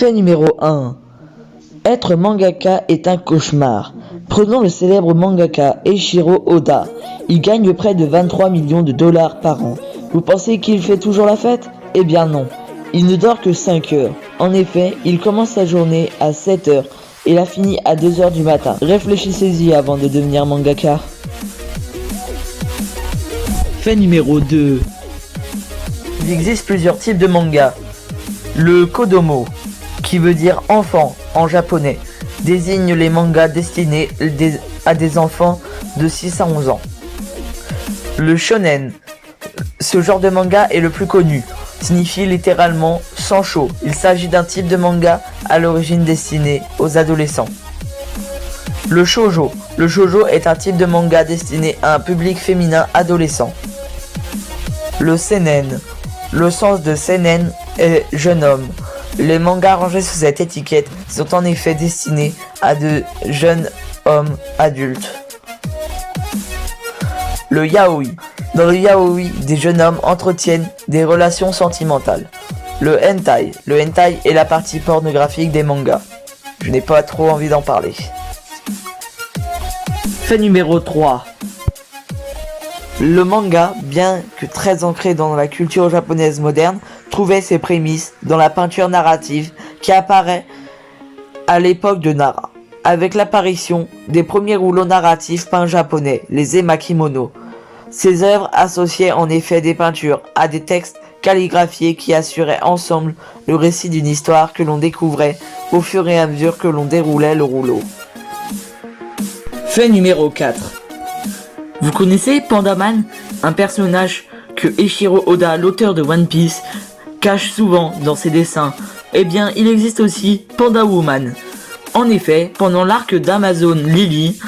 Fait numéro 1. Être mangaka est un cauchemar. Prenons le célèbre mangaka Eiichiro Oda. Il gagne près de 23 millions de dollars par an. Vous pensez qu'il fait toujours la fête? Eh bien non. Il ne dort que 5 heures. En effet, il commence sa journée à 7 heures et la finit à 2 heures du matin. Réfléchissez-y avant de devenir mangaka. Fait numéro 2. Il existe plusieurs types de manga. Le kodomo, qui veut dire enfant en japonais, désigne les mangas destinés à des enfants de 6 à 11 ans. Le shonen, ce genre de manga est le plus connu, signifie littéralement sang chaud. Il s'agit d'un type de manga à l'origine destiné aux adolescents. Le shoujo est un type de manga destiné à un public féminin adolescent. Le seinen, le sens de seinen est jeune homme. Les mangas rangés sous cette étiquette sont en effet destinés à de jeunes hommes adultes. Le yaoi. Dans le yaoi, des jeunes hommes entretiennent des relations sentimentales. Le hentai est la partie pornographique des mangas. Je n'ai pas trop envie d'en parler. Fait numéro 3. Le manga, bien que très ancré dans la culture japonaise moderne, trouvait ses prémices dans la peinture narrative qui apparaît à l'époque de Nara, avec l'apparition des premiers rouleaux narratifs peints japonais, les emakimono. Ces œuvres associaient en effet des peintures à des textes calligraphiés qui assuraient ensemble le récit d'une histoire que l'on découvrait au fur et à mesure que l'on déroulait le rouleau. Fait numéro 4. Vous connaissez Pandaman, un personnage que Eiichiro Oda, l'auteur de One Piece, cache souvent dans ses dessins? Eh bien, il existe aussi Panda Woman. En effet, pendant l'arc d'Amazon Lily,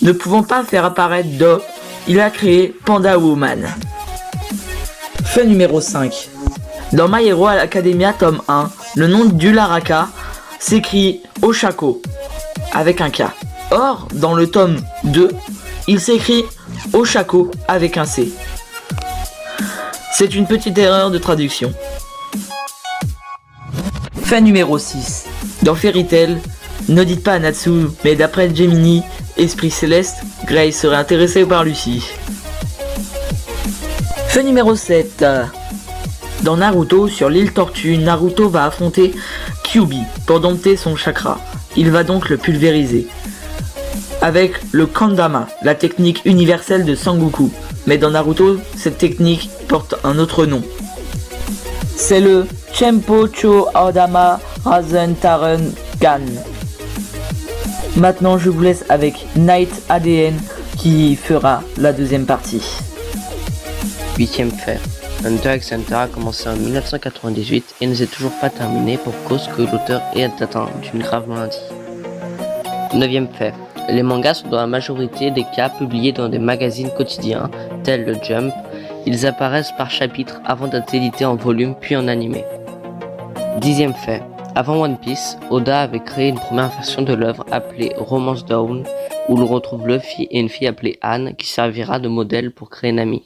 ne pouvant pas faire apparaître Do, il a créé Panda Woman. Fait numéro 5. Dans My Hero Academia tome 1, le nom d'Uraraka s'écrit Oshako, avec un K. Or, dans le tome 2, il s'écrit Oshako avec un C. C'est une petite erreur de traduction. Fait numéro 6. Dans Fairy Tail, ne dites pas à Natsu, mais d'après Gemini, esprit céleste, Grace serait intéressée par Lucy. Fait numéro 7. Dans Naruto, sur l'île Tortue, Naruto va affronter Kyuubi pour dompter son chakra. Il va donc le pulvériser avec le Kandama, la technique universelle de Sangoku. Mais dans Naruto, cette technique porte un autre nom. C'est le Chenpo Odama Rasen Taren Gan. Maintenant, je vous laisse avec Night ADN qui fera la deuxième partie. 8ème fait. Hunter x Hunter a commencé en 1998 et ne s'est toujours pas terminé pour cause que l'auteur est atteint d'une grave maladie. 9ème fait. Les mangas sont dans la majorité des cas publiés dans des magazines quotidiens, tels le Jump. Ils apparaissent par chapitre avant d'être édités en volume puis en animé. 10ème fait. Avant One Piece, Oda avait créé une première version de l'œuvre appelée Romance Dawn, où l'on retrouve Luffy et une fille appelée Anne qui servira de modèle pour créer Nami.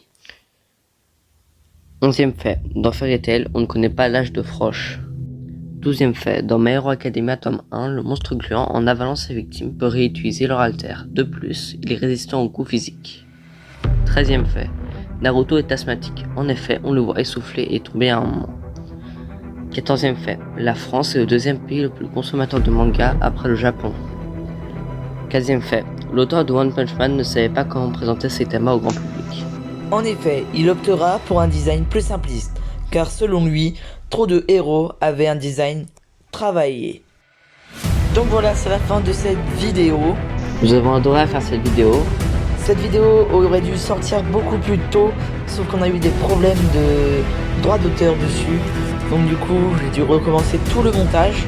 11ème fait. Dans Fairy Tail, on ne connaît pas l'âge de Frosh. 12ème fait. Dans My Hero Academia tome 1, le monstre gluant en avalant ses victimes peut réutiliser leur alter. De plus, il est résistant aux coups physiques. 13ème fait. Naruto est asthmatique. En effet, on le voit essouffler et tomber à un moment. 14ème fait. La France est le deuxième pays le plus consommateur de manga après le Japon. 15ème fait. L'auteur de One Punch Man ne savait pas comment présenter Saitama au grand public. En effet, il optera pour un design plus simpliste, car selon lui, trop de héros avaient un design travaillé. Donc voilà, c'est la fin de cette vidéo. Nous avons adoré faire cette vidéo. Cette vidéo aurait dû sortir beaucoup plus tôt, sauf qu'on a eu des problèmes de droit d'auteur dessus. Donc du coup, j'ai dû recommencer tout le montage.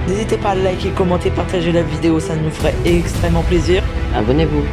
N'hésitez pas à liker, commenter, partager la vidéo, ça nous ferait extrêmement plaisir. Abonnez-vous.